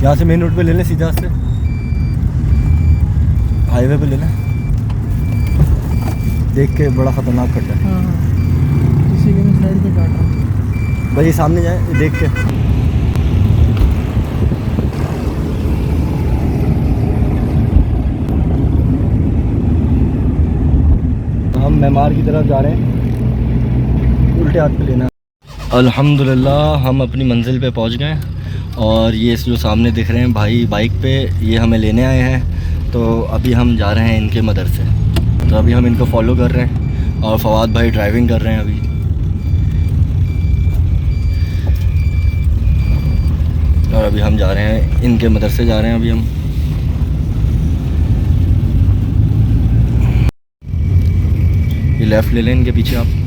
यहाँ से main road पे ले लें, सीधा से हाईवे पे ले लें। देख के बड़ा ख़तरनाक कट है। हाँ इसीलिए मैं साइड पे काट रहा हूँ। भाई सामने जाए देख के। हम मेमार की तरफ जा रहे हैं, उल्टे हाथ पे लेना। अल्हम्दुलिल्लाह हम अपनी मंजिल पे पहुंच गए और ये जो सामने दिख रहे हैं भाई बाइक पे, ये हमें लेने आए हैं। तो अभी हम जा रहे हैं इनके मदरसे। तो अभी हम इनको फॉलो कर रहे हैं और फवाद भाई ड्राइविंग कर रहे हैं अभी। और अभी हम जा रहे हैं इनके मदरसे, जा रहे हैं अभी हम। ये लेफ़्ट ले लें इनके पीछे आप।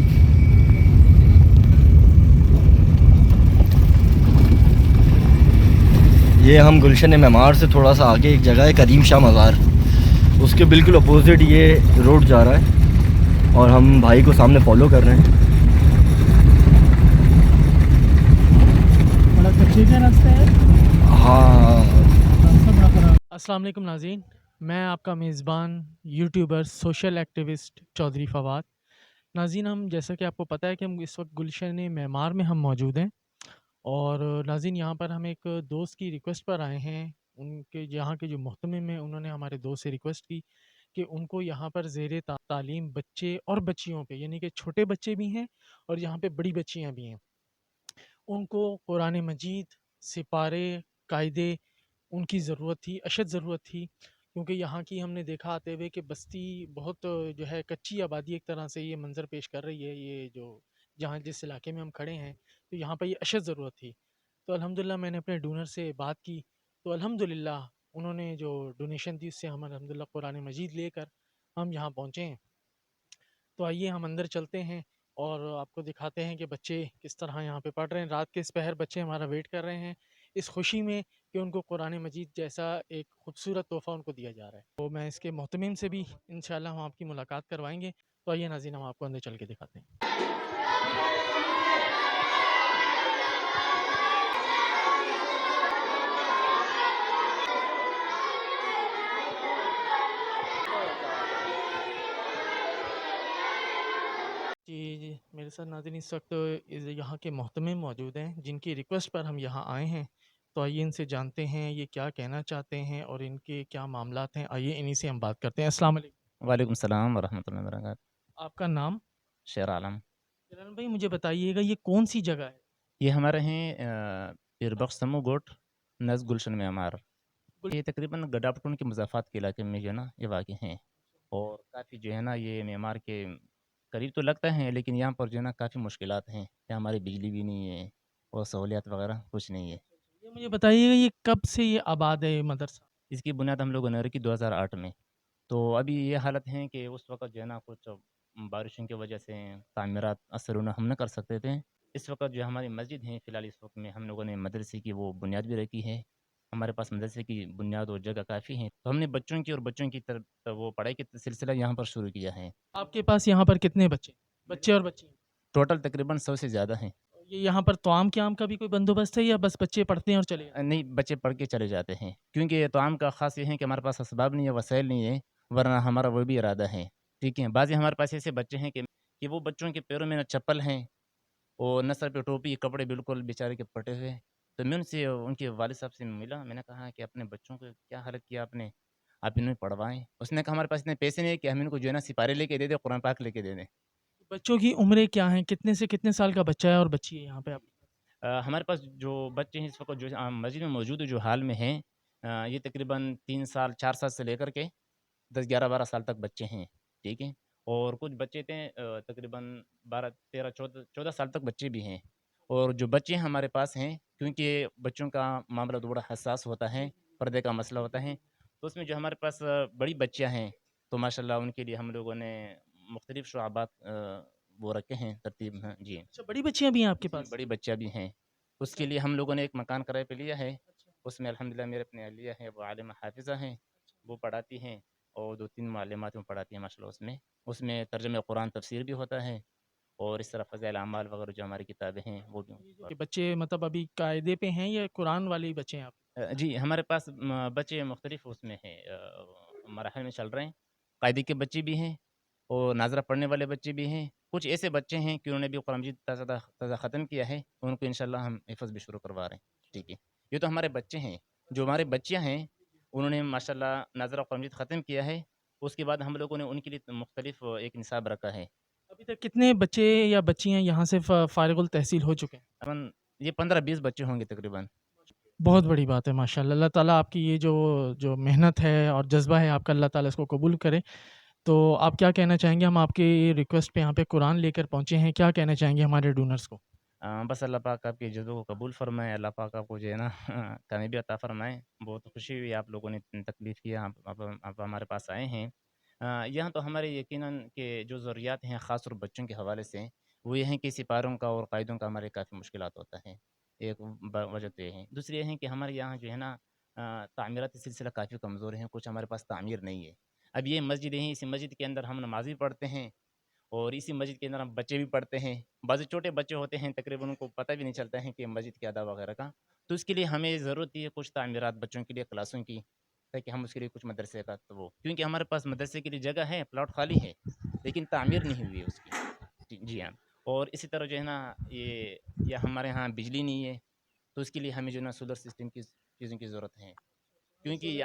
ये हम गुलशन मेमार से थोड़ा सा आगे एक जगह है करीम शाह मज़ार, उसके बिल्कुल अपोजिट ये रोड जा रहा है और हम भाई को सामने फॉलो कर रहे हैं। बड़ा कच्चे का रास्ता है। हाँ। अस्सलाम वालेकुम नाज़रीन, मैं आपका मेज़बान YouTuber social activist Chaudhry Fawad. नाज़रीन, हम जैसा कि आपको पता है कि हम इस वक्त गुलशन मेमार में हम मौजूद हैं और नाज़रीन यहाँ पर हम एक दोस्त की रिक्वेस्ट पर आए हैं। उनके यहाँ के जो मुहतमिम हैं उन्होंने हमारे दोस्त से रिक्वेस्ट की कि उनको यहाँ पर ज़ेरे तालीम बच्चे और बच्चियों पे, यानी कि छोटे बच्चे भी हैं और यहाँ पे बड़ी बच्चियाँ भी हैं, उनको कुरान मजीद, सिपारे, कायदे उनकी ज़रूरत थी, अशद ज़रूरत थी। क्योंकि यहाँ की हमने देखा आते हुए कि बस्ती बहुत जो है कच्ची आबादी एक तरह से ये मंज़र पेश कर रही है, ये जो जहाँ जिस इलाके में हम खड़े हैं, तो यहाँ पर ये अशद ज़रूरत थी। तो अल्हम्दुलिल्लाह मैंने अपने डोनर से बात की, तो अल्हम्दुलिल्लाह उन्होंने जो डोनेशन दी उससे हम अल्हम्दुलिल्लाह कुरान मजीद लेकर हम यहाँ पहुँचे हैं। तो आइए हम अंदर चलते हैं और आपको दिखाते हैं कि बच्चे किस तरह यहाँ पे पढ़ रहे हैं। रात के इस पहर बच्चे हमारा वेट कर रहे हैं इस खुशी में कि उनको कुरान मजीद जैसा एक खूबसूरत तोहफ़ा उनको दिया जा रहा है। तो मैं इसके मोहतमिम से भी इंशाल्लाह हम आपकी मुलाकात करवाएंगे। तो आइए नाज़रीन, हम आपको अंदर चल के दिखाते हैं। जी, मेरे साथ नाज़रीन इस वक्त यहाँ के मोहतमिम मौजूद हैं जिनकी रिक्वेस्ट पर हम यहाँ आए हैं। तो आइए इनसे जानते हैं ये क्या कहना चाहते हैं और इनके क्या मामलात हैं। आइए इन्हीं से हम बात करते हैं। अस्सलाम वालेकुम। वालेकुम सलाम वरहमतुल्लाहि वबरकातुहू। आपका नाम? शेर आलम। किरण भाई, मुझे बताइएगा ये कौन सी जगह है? ये हमारे हैं पीरबख्श समू गोट नज़ गुलशन में हमार। गुल- ये तकरीबन गडापटून के मुज़ाफ़ात के इलाके में जो है ना ये वाक़ हैं। और काफ़ी जो है ना ये मेमार के करीब तो लगता है, लेकिन यहाँ पर जो है ना काफ़ी मुश्किलात हैं। यहाँ हमारी बिजली भी नहीं है और सहूलियत वगैरह कुछ नहीं है। ये मुझे बताइएगा ये कब से ये आबाद है ये मदरसा? इसकी बुनियाद हम लोगों ने रखी 2008 में। तो अभी ये हालत है कि उस वक़्त जो है ना कुछ बारिशों की वजह से तामीरात असर हम न कर सकते थे। इस वक़्त जो हमारी मस्जिद है फ़िलहाल इस वक़्त में हम लोगों ने मदरसे की वो बुनियाद भी रखी है। हमारे पास मदरसे की बुनियाद और जगह काफ़ी है। तो हमने बच्चों की और बच्चों की तरफ वो पढ़ाई का सिलसिला यहाँ पर शुरू किया है। आपके पास यहाँ पर कितने बच्चे? बच्चे और बच्चियाँ? टोटल तकरीबन 100 से ज़्यादा हैं। ये यहाँ पर तोआम के आम का भी कोई बंदोबस्त है या बस बच्चे पढ़ते हैं और चले जाते नहीं, बच्चे पढ़ के चले जाते हैं, क्योंकि तोआम का ख़ास ये है कि हमारे पास असबाब नहीं है, वसाइल नहीं है, वरना हमारा वो भी इरादा है। ठीक है? बाज़ी हमारे पास ऐसे बच्चे हैं कि वो बच्चों के पैरों में ना चप्पल हैं और ना सर पे टोपी, कपड़े बिल्कुल बेचारे के फटे हुए। तो मैं उनसे उनके वालिद साहब से मिला, मैंने कहा कि अपने बच्चों को क्या हालत किया आपने? आप इन्हें पढ़वाएँ। उसने कहा हमारे पास इतने पैसे नहीं है कि हम इनको जो है ना सिपारे लेके दे दें, कुरान पाक लेके दे दें। हैं? बच्चों की उम्रें क्या हैं? कितने से कितने साल का बच्चा है और बच्ची है यहाँ पे आपके पास? हमारे पास जो बच्चे हैं इस वक़्त जो मस्जिद में मौजूद है जो हाल में हैं, ये तकरीबन 3 साल, 4 साल से लेकर के 10, 11, 12 साल तक बच्चे हैं, ठीक है? और कुछ बच्चे थे तकरीबन 12, 13, 14 साल तक बच्चे भी हैं। और जो बच्चे हमारे पास हैं, क्योंकि बच्चों का मामला तो बड़ा हसास होता है, पर्दे का मसला होता है, तो उसमें जो हमारे पास बड़ी बच्चियाँ हैं, तो माशाल्लाह उनके लिए हम लोगों ने मुख्तलिफ़ शुआबात वो रखे हैं तरतीब में। जी। अच्छा, बड़ी बच्चियाँ भी हैं आपके जी, पास? बड़ी बच्चियाँ भी हैं। अच्छा। उसके लिए हम लोगों ने एक मकान किराए पे लिया है। अच्छा। उसमें अल्हम्दुलिल्लाह मेरे अपने अहलिया हैं, वो आलिमा हाफ़िज़ा हैं, वो पढ़ाती हैं और 2-3 मुअल्लिमात में पढ़ाती हैं माशाल्लाह उसमें। उसमें तर्जुमे कुरान तफ़सीर भी होता है और इस तरह फ़ज़ाइल अमाल वगैरह जो हमारी किताबें हैं, वो भी ये बच्चे मतलब अभी कायदे पे हैं या कुरान वाले ही बच्चे हैं आप? جی ہمارے پاس بچے مختلف اس میں ہیں، مراحل میں چل رہے ہیں، قاعدے کے بچے بھی ہیں اور ناظرہ پڑھنے والے بچے بھی ہیں، کچھ ایسے بچے ہیں کہ انہوں نے بھی قرآن مجید تازہ تازہ ختم کیا ہے، ان کو انشاءاللہ ہم حفظ بھی شروع کروا رہے ہیں، ٹھیک ہے، یہ تو ہمارے بچے ہیں، جو ہمارے بچیاں ہیں انہوں نے ماشاءاللہ ناظرہ قرآن مجید ختم کیا ہے، اس کے بعد ہم لوگوں نے ان کے لیے مختلف ایک نصاب رکھا ہے، ابھی تک کتنے بچے یا بچیاں یہاں سے فارغ التحصیل ہو چکے ہیں؟ تقریباً یہ 15-20 بچے ہوں گے تقریباً۔ بہت بڑی بات ہے ماشاءاللہ، اللہ تعالیٰ آپ کی یہ جو محنت ہے اور جذبہ ہے آپ کا، اللہ تعالیٰ اس کو قبول کرے۔ تو آپ کیا کہنا چاہیں گے؟ ہم آپ کی ریکویسٹ پہ یہاں پہ قرآن لے کر پہنچے ہیں، کیا کہنا چاہیں گے ہمارے ڈونرز کو؟ بس اللہ پاک آپ کے جذبے کو قبول فرمائے، اللہ پاک آپ کو جو ہے نا کامیابی عطا فرمائے، بہت خوشی ہوئی آپ لوگوں نے تکلیف کیا، آپ ہمارے پاس آئے ہیں۔ یہاں تو ہمارے یقیناً کہ جو ضروریات ہیں خاص طور بچوں کے حوالے سے، وہ یہ ہیں کہ سپاروں کا اور قائدوں کا ہمارے کافی مشکلات ہوتا ہے، ایک وجہ تو یہ ہے، دوسری یہ ہے کہ ہمارے یہاں جو ہے نا تعمیراتی سلسلہ کافی کمزور ہیں، کچھ ہمارے پاس تعمیر نہیں ہے۔ اب یہ مسجدیں ہیں، اسی مسجد کے اندر ہم نماز بھی پڑھتے ہیں اور اسی مسجد کے اندر ہم بچے بھی پڑھتے ہیں، بعض چھوٹے بچے ہوتے ہیں تقریباً ان کو پتہ بھی نہیں چلتا ہے کہ مسجد کے آداب وغیرہ کا، تو اس کے لیے ہمیں ضرورت ہے کچھ تعمیرات بچوں کے لیے کلاسوں کی، تاکہ ہم اس کے لیے کچھ مدرسے کا تو وہ، کیونکہ ہمارے پاس مدرسے کے لیے جگہ ہے، پلاٹ خالی ہے لیکن تعمیر نہیں ہوئی ہے اس کی، جی ہاں، اور اسی طرح جو ہے نا یہ ہمارے ہاں بجلی نہیں ہے، تو اس کے لیے ہمیں جو ہے نا سولر سسٹم کی چیزوں کی ضرورت ہے، کیونکہ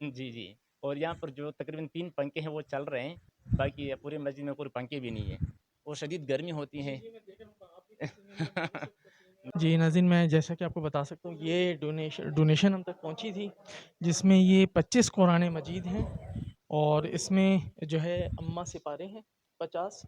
جی جی، اور یہاں پر جو تقریباً 3 پنکھے ہیں وہ چل رہے ہیں، باقی پوری مسجد میں کوئی پنکھے بھی نہیں ہیں، اور شدید گرمی ہوتی ہے۔ جی ناظرین، میں جیسا کہ آپ کو بتا سکتا ہوں، یہ ڈونیشن ہم تک پہنچی تھی، جس میں یہ 25 قرآن مجید ہیں، اور اس میں جو ہے اماں سپارے ہیں 50،